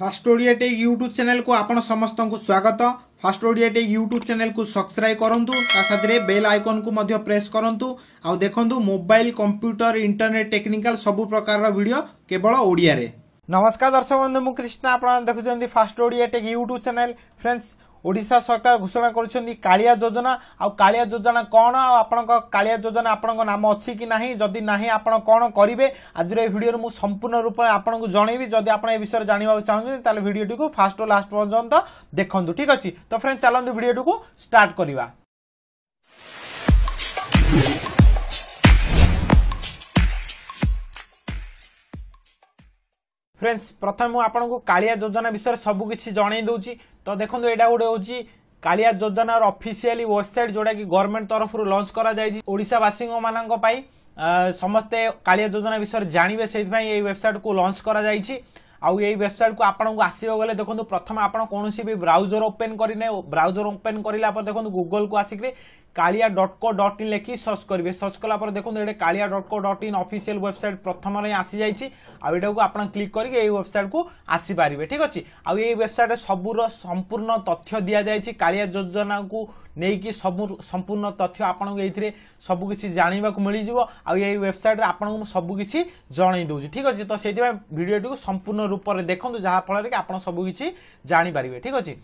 Fast Odia tech YouTube channel को आपण समस्त को स्वागत। Fast Odia tech YouTube channel को सब्सक्राइब करंतु, ता साथरे बेल आइकन को मध्य प्रेस करंतु। आ देखंतु मोबाइल कंप्यूटर इंटरनेट टेक्निकल सब प्रकार वीडियो केवल ओडिया रे। नमस्कार दर्शक बंधु, मु कृष्णा, आपण देखुछन्ती fast Odia tech YouTube channel. Friends, Odisha सरकार घोषणा करिसेंती कालिया योजना। आ कालिया योजना कोन, आ आपनका कालिया योजना आपनका नाम अछि कि नाही, जदि नाही आपण कोन करिवे, आज रे वीडियो रे मु संपूर्ण रूप में आपनको जणेबी। जदि आपण ए विषय जानिबा चाहछन ताले वीडियो को फास्ट और लास्ट पर्यंत देखंतु, ठीक अछि। तो फ्रेंड्स, चलंतु वीडियो को स्टार्ट करिवा। फ्रेंड्स, प्रथम मु आपनको कालिया योजना विषय सबकिछि जणाई दउची। तो देखो एटा गोटे होची कालिया योजनार ऑफिशियली वेबसाइट, जोटा कि गवर्नमेंट तरफ लॉन्च करा जायछि। ओडिशा वासी मानक पई समस्ते कालिया योजना विषय जानिबे, सेहि पई एई वेबसाइट को लॉन्च करा जायछि। आउ एई वेबसाइट को आपनको आसीबो गले देखो प्रथम आपण कोनोसी भी ब्राउजर ओपन करिने, ब्राउजर ओपन करिला पर देखो गूगल को आसिकरे kalia.co.in लेखि सर्च करिवे। सर्च कला पर देखो एडे kalia.co.in ऑफिशियल वेबसाइट प्रथम रे आसी जायछि। आ एटा को आपण क्लिक करिके एई वेबसाइट को आसी पारिबे, ठीक अछि। आ एई वेबसाइट सबुर संपूर्ण तथ्य दिया जायछि। कालिया योजना को नेकी संपूर्ण तथ्य आपण को एथिरे सब किछि जानिबा को मिलि जिवो। आ एई वेबसाइट रे आपण को सब किछि जणाई दउछि, ठीक अछि। तो सेति में वीडियो को संपूर्ण रूप रे देखंतु, जहा फल रे आपण सब किछि जानि पारिबे, ठीक अछि।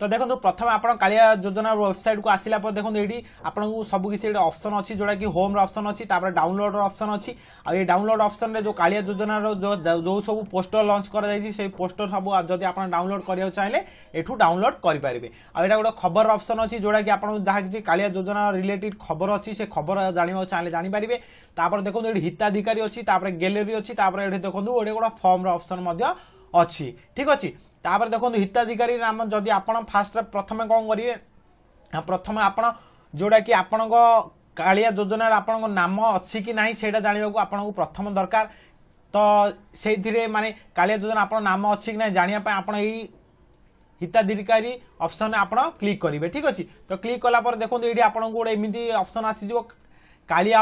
तो देखो प्रथम आप कालिया योजना वेबसाइट को आसिला पर देखो ये आपको सब किसी ऑप्शन अच्छी, जोटा कि होम ऑप्शन अच्छी, डाउनलोड ऑप्शन अच्छी। आ ये डाउनलोड ऑप्शन रे जो कालिया योजना जो सब पोस्टर लॉन्च कर पोस्टर सब जब आप डाउनलोड करने चाहिए एठू डाउनलोड करेंगे। आ यहाँ गोटे खबर ऑप्शन अच्छी, जोटा कि आपको जहाँ किसी कालिया योजना रिलेटेड खबर अच्छी, से खबर जाना चाहिए जानीपारे। तापर देखो ये हिताधिकारी अच्छी, गैलेरी अच्छी, ये देखो गोटे गोटे फॉर्म ऑप्शन अच्छी, ठीक अच्छे। तापर देखो हिताधिकारी नाम जदि आपण फास्ट प्रथम कौन करेंगे, प्रथम आपण जोड़ा कि आपण कालिया योजना आपण नाम अच्छी कि नहीं सेटा जाना को आपको प्रथम दरकार। तो से माने कालिया योजना आपण नाम अच्छी कि नहीं जानिया आपण यही हिताधिकारी ऑप्शन आपण क्लिक करेंगे, ठीक अच्छे। तो क्लिक कला पर देखो ये आपको गोटे एमती ऑप्शन आसीज Kalia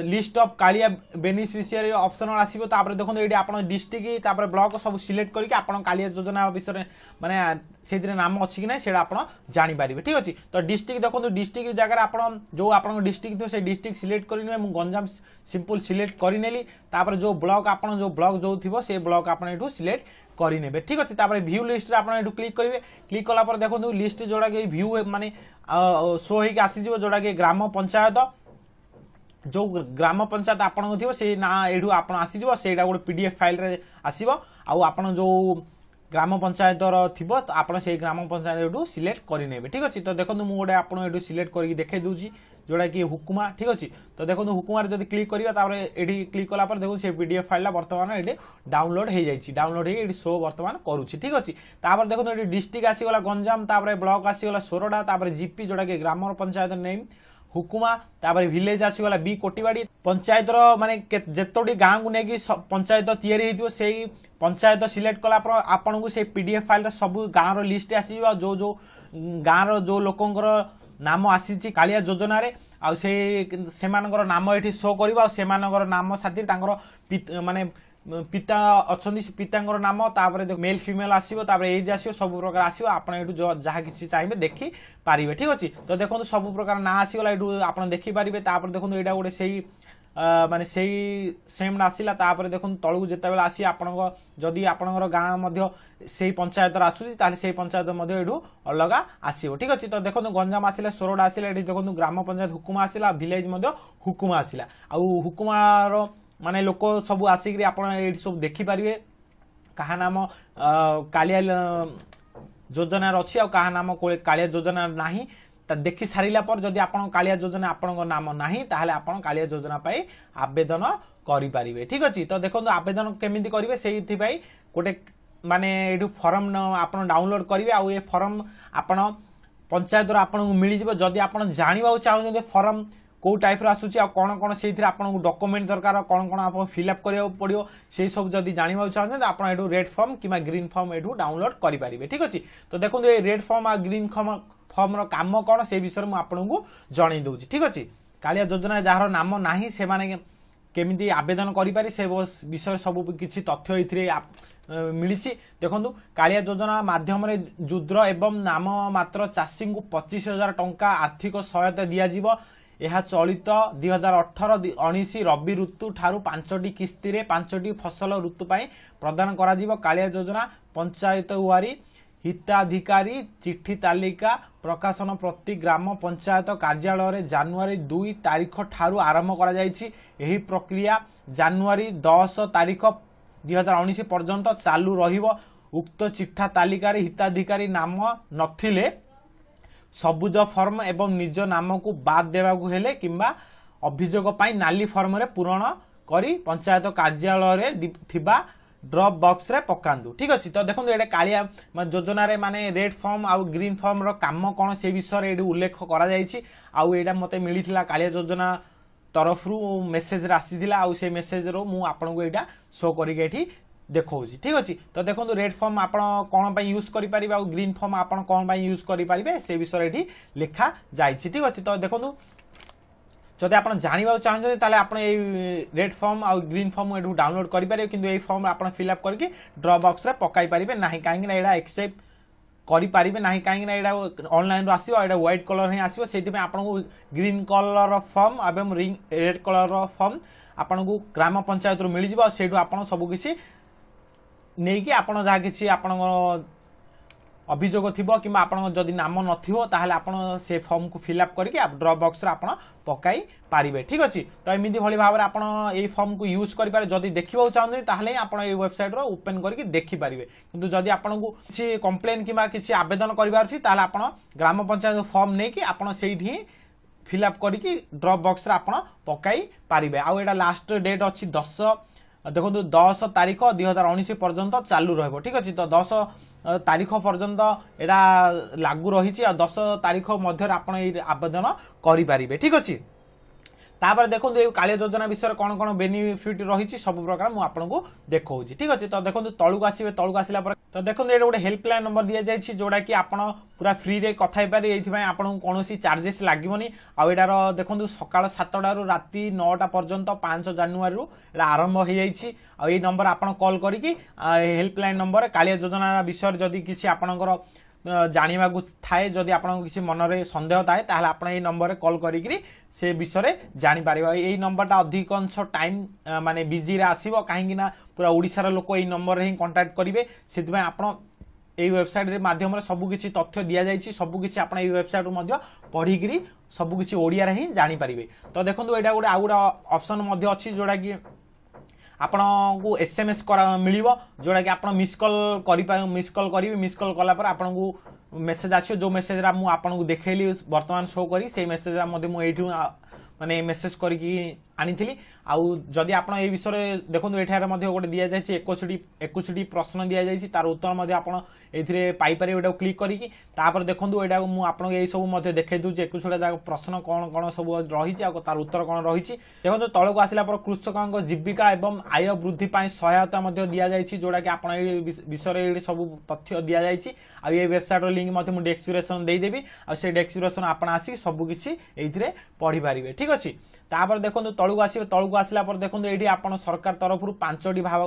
list of Kalia beneficiary option आसीबो। तापर देखो ये आपन डिस्ट्रिक्ट तापर ब्लॉक सब सिलेक्ट करके आपन कालिया योजना विषय माने सेदिरे नाम अछि कि नै सेडा आपन जानि पारिबे, ठीक अछि। तो डिस्ट्रिक्ट देखो डिस्ट्रिक्ट जगह आपन जो आपन डिस्ट्रिक्ट थो से डिस्ट्रिक्ट सिलेक्ट करिने, मु गंजाम सिंपल सिलेक्ट करि नेली। तापर जो ब्लॉक आपन जो ब्लॉक जो थिबो से ब्लॉक आपन एठू सिलेक्ट करि नेबे, ठीक अछि। तापर व्यू लिस्ट रे आपन एठू क्लिक करिवे। क्लिक कला पर देखो लिस्ट जोडा के व्यू माने शो हे के आसी जिवो, जोडा के ग्राम पंचायत जो ग्राम पंचायत आपन थी से ना एठू आपन आसी जिवो, सेटा गोटे पीडीएफ फाइल रे आसीबो। आउ आपन जो ग्राम पंचायत थिबो आपन से ग्राम पंचायत एठू सिलेक्ट करि नेबे, ठीक अछि। तो देखो मु गोटे आपन एठू सिलेक्ट करके देखाई दउची, जोड़ा कि हुकुमा, ठीक अछि। तो देखो हुकुमा रे जदि क्लिक करिवा तापर एठी क्लिक कला पर देखो से पीडीएफ फाइल वर्तमान एठी डाउनलोड हो जाइछि, डाउनलोड हे एठी शो वर्तमान करूछि, ठीक अछि। तापर देखो एठी डिस्ट्रिक्ट आसी गला गंजाम, तापर ब्लॉक आसी गला सोरडा, तापर जीपी जोड़ा कि ग्राम पंचायत नेम हुकुमा, तापर विलेज आसीगला बी कोटिवाड़ी। पंचायत माने जेतोडी गाँ को नेकी पंचायत तैयारी हेतियो सेही पंचायत सिलेक्ट कला पर आपन को से पीडीएफ फाइल रे सब गाँ रो लिस्ट आसीबा, जो जो गाँ रो जो लोकंकर नाम आसीछि कालिया योजना रे, आ से मानकर नाम एठी शो करबा। आ से मानकर नाम साथी तांकर माने पिता अच्छी, पितांकर नाम, तापर मेल फीमेल आसीबो, तापर एज आसीबो, सब प्रकार आसीबो। आपण एठू जहा किछि चाहिबे देखि पारिबे, ठीक अछि। तो देखो सब प्रकार ना आसीगला एठू आपण देखि पारिबे। तापर देखो एटा गोटे सेही माने सेही सेम आसीला। तापर देखो तळु जेतेबेला आसी आपणको जदि आपणकर गाँ मध्य सेही पंचायत आसुची, ताले सेही पंचायत मध्य एठू अलगा आसीबो, ठीक अछि। तो देखो गंजाम आसीला, सोरडा आसीला, एठी देखो ग्राम पंचायत हुकुमा आसीला, विलेज मध्य हुकुमा आसीला। आ हुकुमार माने लोक सब आसिक आप सब देखिपारे क्या नाम कालिया योजना अच्छी, आ नाम कालिया योजना नाही देखि सारिला पर जदि आपन कालिया योजना आपन नाम नाही ताहले आपन कालिया योजना पाई आवेदन करि पारिबे, ठीक अछि। तो देखो आवेदन केमिति करिवे सेहि पई गोटे माने एठू फॉर्म आपन डाउनलोड करिवे। आ ए फॉर्म आपन पंचायत रो आपन मिलि जिवो। जदि आपन जानिबा चाहू फॉर्म को टाइप आसूची, कौन कौन से आपको डॉक्यूमेंट दरकार, कौन कौन आप फिलअप करा पड़ो, से सब जब जानवा चाहते आप रेड फॉर्म कि ग्रीन फॉर्म एठू डाउनलोड करेंगे, ठीक अच्छे। तो देखो ये रेड फॉर्म आ ग्रीन फॉर्म काम कौन से विषय मुझे आपको जन दूसरी, ठीक अच्छे। कालिया योजना जार नाम ना से केमिति आवेदन करिपारि से विषय सब किछि तथ्य एथिरे मिली। देखो कालिया योजना माध्यम जुद्र एवं नाम मात्र चाषी को 25,000 टंका आर्थिक सहायता दियाजिव। यह चलित 2018-19 रबी ऋतु ठारू 5टी किस्ती रे 5टी फसल ऋतु पाई प्रदान करा जीव। कालिया योजना पंचायत वारी हिताधिकारी चिठी तालिका प्रकाशन प्रति ग्राम पंचायत कार्यालय रे जनवरी 2 तारीख ठारू आरंभ करा जायछि। एही प्रक्रिया जनवरी 10 तारीख 2019 पर्यंत चालू रहिबो। उक्त चिठा तालिका रे हिताधिकारी नाम नथिले सबुज फॉर्म एवं निज नाम को बाद देवाकू हेले किंबा अभियोग पाई नाली फॉर्म रे पूरण करी पंचायत कार्यालय रे थिबा ड्रॉप बॉक्स रे पकांदु। ठीक अछि। तो देखो एडे कालिया योजना रे माने रेड फॉर्म आउ ग्रीन फॉर्म रो काम कोन से विषय रे एडे उल्लेख करा जायछि। आउ एडा मते मिलिथिला कालिया योजना तरफ रु मेसेज रे आसीथिला। आउ से मेसेज रो मु आपन को एडा शो करी के एठी देखौछि। ठीक अछि। तो देखो रेड फॉर्म आपण कोन पई यूज करि परिबा आउ ग्रीन फॉर्म आपण कोन पई यूज करि परिबे से विषय एठी लिखा जायछि। ठीक अछि। तो देखो जदि आप जानवा चाहते ताले आप रेड फॉर्म और ग्रीन फॉर्म एठू डाउनलोड करेंगे किंतु ये फॉर्म आप फिलअप करके ड्रॉप बॉक्स रे पकाई पारिबे नाही कहीं एडा एक्सेप्ट करि पारिबे नाही कहीं एडा ऑनलाइन रो आसीबो एडा व्हाइट कलर ही आसीबो सेति में आपन को ग्रीन कलर फॉर्म एवं रेड कलर फॉर्म आपन को ग्राम पंचायत रो मिल जिवो। सेठू आपन सब किछि नै कि आपन जा किछि आपन अभियोग थिबो किंबा आपन जदि नाम नथिबो ताहले आपन से फॉर्म को फिलअप करके आप ड्रॉप बॉक्स रे आपन पकाई पारिबे। ठीक अछि। तो एमिति भली भाबरे आपन एई फॉर्म को यूज करि पारे जदि देखिबो चाहते ताहले आपन एई वेबसाइट रो ओपन करके देखि पारिबे। किंतु जदि आपन को किछि कंप्लेन किंबा किछि आवेदन करिवार छी ताहले आपन ग्राम पंचायत फॉर्म नै कि आपन सेठी फिलअप करके ड्रॉप बॉक्स रे आपन पकाई पारिबे। आ एटा लास्ट डेट अछि 10 देखो 10 तारीख 2019 पर्यंत चालू रहबो। ठीक अछि। तो 10 तारीख पर्यंत एटा लागू रही 10 तारीख मध्य आप आवेदन करें। ठीक अच्छे। तापर देखो कालिया योजना विषय कौन कौन बेनिफिट रही सब प्रकार मुझे आपको देखा। ठीक अच्छे। तो देखो तलू आसवे तलू आसला तो देखो ये गोटे हेल्पलाइन नंबर दि जाए जोटा कि आप पूरा फ्री रे कथा पारे ये आपको कौन चार्जेस लगभग आटार देखो सकाल 7टारू राति 9टा पर्यंत 5 जनवरी आरंभ हो जाए। नंबर आप कॉल करके हेल्पलाइन नंबर कालिया योजना विषय जदि किसी आपणकर जानिबा थाए जदि आपन किसी मनरे संदेह थाए ताहले आपन ए नंबर रे कॉल करिकरी से विषय जानि पारिबा। ए नंबरटा अधिकांश टाइम माने बिजी रे आसीबो काहेकि ना पूरा ओडिसा रा लोक ए नंबर रे ही कांटेक्ट करिवे। सेति आपन ए वेबसाइट रे माध्यम रे सब किछि तथ्य दिया जायछि सब किछि आपन ए वेबसाइट रो मध्ये पढिकरी सब किछि ओडिया रे ही जानि पारिबे। तो देखंतु एटा गोटे आ गोटे ऑप्शन मध्ये अछि जोडा कि आपण को एसएमएस मिलिबो जोडा कि आपण मिस कॉल करिवे मिस कॉल कला पर आपण को मेसेज आछो जो मेसेज रा मु आपण को देखैली वर्तमान शो करी से मेसेज रा मध्ये मु एठू माने मेसेज करके आनीथिली। आउ जदि आपण ए विषय देखंतु एठारे मध्ये गोटे दिया जायछि 21 प्रश्न दिया जायछि तार उत्तर मध्ये आपण एथिरे पाई पारे एटा क्लिक करिकि तापर देखंतु एटा मु आपण ए सब मध्ये देखै दउ जे 21 प्रश्न कोन कोन सब रहिछि आ तार उत्तर कोन रहिछि। देखंतु तळको आसिला पर कृषकक जीविका एवं आय वृद्धि पाई सहायता मध्ये दिया जायछि जोडा कि आपण ए विषय रे सब तथ्य दिया जायछि। आ ए वेबसाइट रो लिंक मध्ये मु डिस्क्रिप्शन देई देबी आ से डिस्क्रिप्शन आपण आसी सब किछि एथिरे पढि पारिबे। ठीक अछि। तापर देखंतु तळको आसीबे तळको आसिला पर देखंतु एठी आपण सरकार तरफ रु 5टी भाग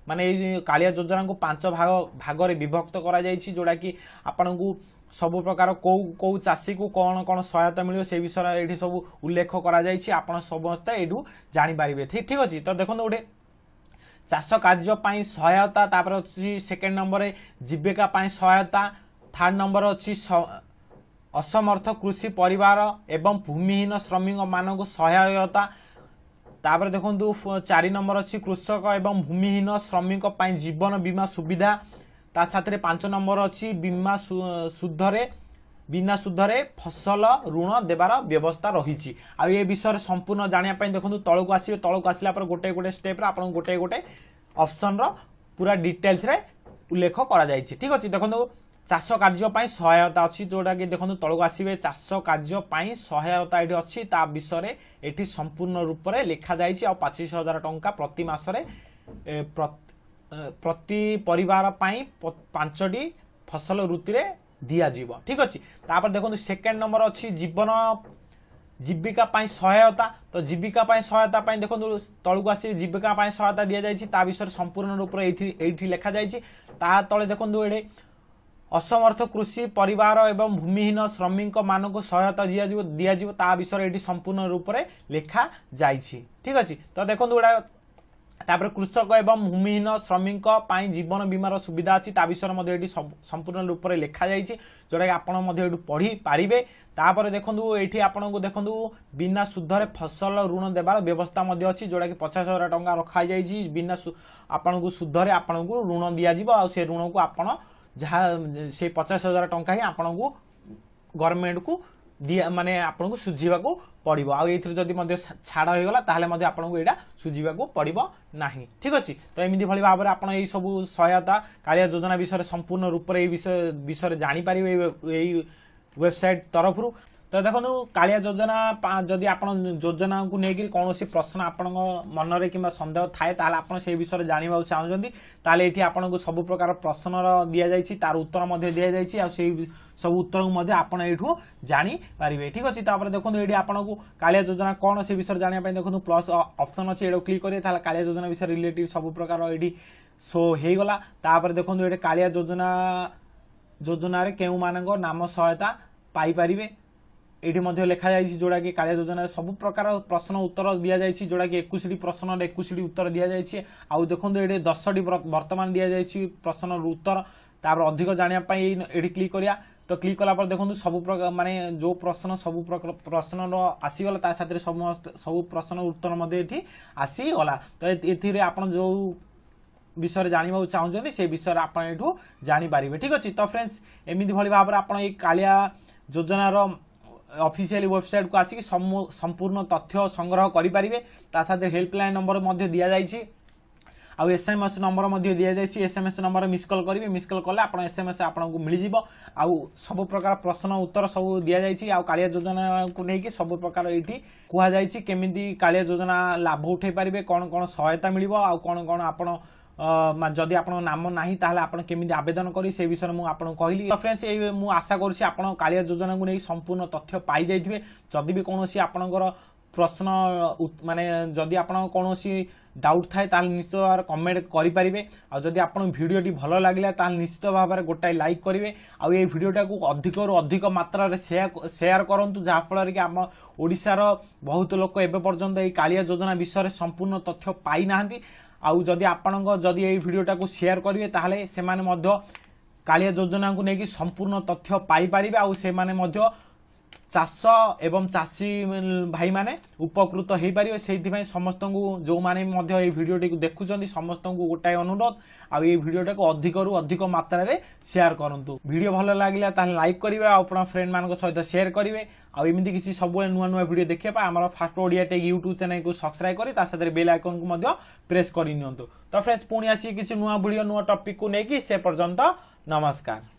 माने कालिया योजना को 5 भाग रे विभक्त करा जायछि जोडा कि आपण को सब प्रकार को चाषी को कौन कौन सहायता मिलियो से विषय एठी सब उल्लेख करा जायछि आपण समस्त एठू जानि पारिबे। ठीक अछि। तो देखंतु गोटे चाष कार्य पाई सहायता तापर अछि सेकंड नंबर रे जीविका पाई सहायता थर्ड नंबर अछि असमर्थ कृषि परिवार एवं भूमिहीन श्रमिक मानक सहायता तापर देखंतु 4 नंबर अछि कृषक एवं भूमिहीन श्रमिक पाई जीवन बीमा सुविधा ता साथ 5 नंबर अछि बीमा बिना सुधरे फसल ऋण देवार व्यवस्था रही। आ ये विषय संपूर्ण जानिया पाई देखंतु तळको आसीबे तळको आसिला पर गोटे गोटे स्टेप रे आपन गोटे गोटे ऑप्शन रो पूरा डिटेल्स रे उल्लेख करा जायछि। ठीक अछि। देखंतु चाष कार्य पाई सहायता अछि जोडा कि देखंतु तळको आसीबे चाष कार्य पाई सहायता एठी अछि ता विषय एठी संपूर्ण रूप रे लिखा जायछि आ 25,000 टंका प्रति मास रे प्रति परिवार पाई 5टी फसल ऋतु रे दिया जीव। ठीक अछि। तापर देखंतु सेकंड नंबर अछि जीवन जीविका सहायता तो जीविका सहायता देखो तलू आस जीविका सहायता दि जाएगी ता विषय संपूर्ण रूप से लिखा जाएगी ता तले देखो ये असमर्थ कृषि परिवार एवं भूमिहीन श्रमिक मानक सहायता दिज्व ता विषय ये संपूर्ण रूप से लिखा जाइए ठीक अच्छे तो देखो गुड़ा तापर कृषक एवं भूमिहीन श्रमिक जीवन बीमार सुविधा अच्छी ता विषय ये संपूर्ण रूप से लिखा जाइए जोटा कि आपड़ पढ़ी पारे तापर देखो ये आपन को देखो बिना सुधरे फसल ऋण देवार व्यवस्था अच्छी जोटा कि 50,000 टंका रखा जाइए बिना आपन को सुधरे आपन को ऋण दिज्व आ ऋण को आपड़ जहाँ से 50,000 टंका ही आपन को गवर्नमेंट को दिया माने आपन को सुझीवा को पड़ो आउ जदि छाड़ होगा ताहले आपन को यहाँ सुझीवा को पड़ो नाही ठीक अच्छे तो एमती भाई भाव में आप सब सहायता कालिया योजना विषय संपूर्ण रूप से विषय जापर यही वेबसाइट तरफ तो देखो कालिया योजना जदि आप योजना को लेकिन कौन प्रश्न आपण मन में कि सन्देह थाए आप विषय जानवा चाहते ताले ये आपको सब प्रकार प्रश्न दि जाइए तार उत्तर दि जाइए सब उत्तर को आपड़ यू जानीपारे ठीक अच्छे देखो ये आपको कालिया योजना कौन से विषय जानापी देखो प्लस ऑप्शन अच्छे ये क्लिक करेंगे कालिया योजना विषय रिलेटेड सब प्रकार ये शो होगला देखो ये कालिया योजना केउ मानक नाम सहायता पाइपर ये लिखा जाइए जोड़ा कि कालिया योजना सब प्रकार प्रश्न उत्तर दि जाइए जोड़ा कि 21 प्रश्न 21 उत्तर दि जाइए आउ देखो ये 10टी वर्तमान दि जाइए प्रश्न उत्तर तापर अधिक जानापी ये क्लिक करिया तो क्लिक कला देखो सब प्रकार माने जो प्रश्न सब प्रश्न आसीगला साथ सब प्रश्न उत्तर ये आसीगला तो ये आप जो विषय जानवा चाहते से विषय आप जानीपारे ठीक अच्छे तो फ्रेंड्स एमती भाई भाव में आप कालिया योजनार ऑफिशियल वेबसाइट को आसिक संपूर्ण तथ्य संग्रह करेंगे साथ हेल्पलाइन नंबर दि जाइए आउ एसएमएस नंबर दि जाइए एसएमएस नंबर मिस कॉल करेंगे मिस कॉल कले आप एसएमएस आपको मिल आउ सब प्रकार प्रश्न उत्तर सब दि जाइए आउ कालिया योजना को लेकिन सब प्रकार ये कहुई केमी कालिया योजना लाभ उठे पारे कौन कौन सहायता मिल कौन कौन आपड़ जदि आप नाम ना ताहले आप केमी आवेदन करी से विषय मुझे कहली तो फ्रेंड्स ये मुझे आशा करुँच आप कालिया योजना को नहीं संपूर्ण तथ्य पाई जाइए जदि भी कौन आपणकर प्रश्न माने जदि आप कौन डाउट थाए ताहले निश्चित भाव कमेंट करेंगे आदि आप भिडियोटी भल लगे ताहले निश्चित भाव में गोटाए लाइक करेंगे आउ ये भिडियोटा को अधिक रु अधिक मात्रा शेयर करूँ जहाँफल कि आम ओडिशार बहुत लोक एवं पर्यंत ये कालिया योजना विषय संपूर्ण तथ्य पाई ना आउ जदि आपण जदि ये भिडियोटा को शेयर करेंगे ताहले से कालिया योजना को लेकिन संपूर्ण तथ्य पाइपर आउ से चाष एवं चाषी भाई माने उपकृत हो पारे से समस्त को जो माने ये भिडियोटी को देखुं समस्त को गोटाए अनुरोध आ ये भिडियोटा को अधिक रु अधिक मात्रा रे शेयर करंतु भिडियो भल लगे ताहले लाइक करेंगे आपन फ्रेंड मान सहित शेयर करेंगे आमती किसी सब नुआ नुआ भिडियो देखिए आम fast Odia tech YouTube channel को सब्सक्राइब करी बेल आइकन को प्रेस कर तो फ्रेंड्स पुणी आसी किसी नुआ भिडियो नुआ टॉपिक को लेकिन से पर्यंत नमस्कार।